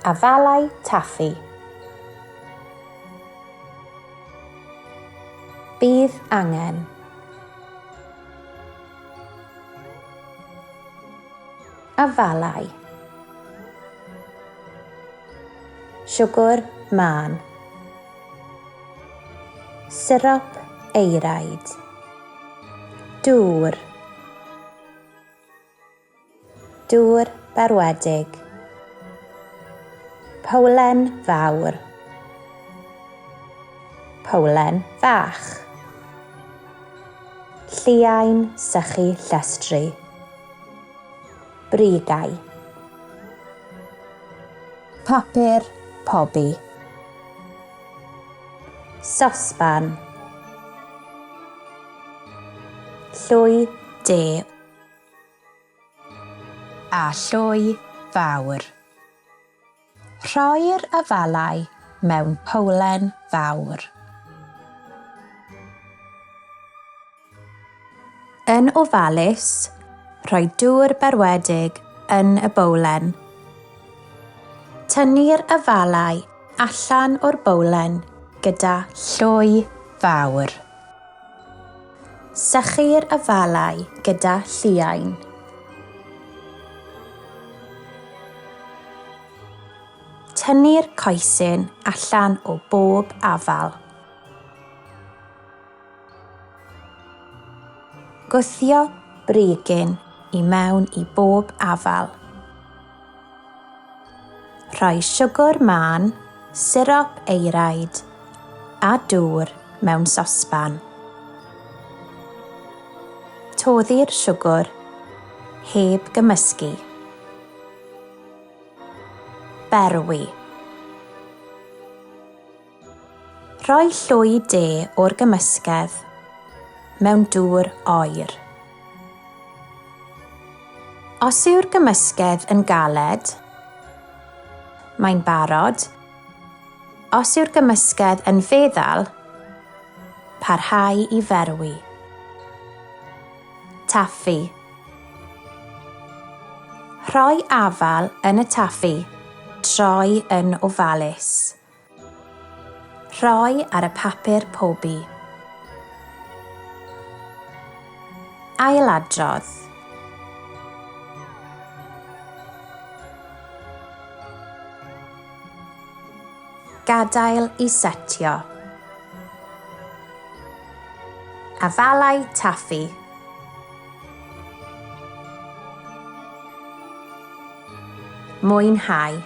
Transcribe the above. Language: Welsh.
Afalau Taffi. Bydd angen. Afalau. Siwgr mân. Syrop eiraid. Dŵr. Dŵr berwedig. Powlen fawr. Powlen fach. Lliain sychu llestri. Brigau. Papur pobi. Sosban. Llwy de a llwy fawr. Rhoi'r afalau mewn powlen fawr. Yn ofalus, rhoi dŵr berwedig yn y bowlen. Tynnu'r afalau allan o'r bowlen gyda llwy fawr. Sychu'r afalau gyda lliain. Tynnu'r coesyn allan o bob afal. Gwthio brigyn i mewn i bob afal. Rhoi siwgr mân, syrop eiraid a dŵr mewn sosban. Toddi'r siwgr heb gymysgu. Berwi. Rhoi llwy de o'r gymysgedd mewn dŵr oer. Os yw'r gymysgedd yn galed, mae'n barod. Os yw'r gymysgedd yn feddal, parhau i berwi. Taffi. Rhoi afal yn y taffi, troi yn ofalus. Rhoi ar y papur pobi. Ailadrodd. Gadael i setio. Afalau Taffi. Mwynhau.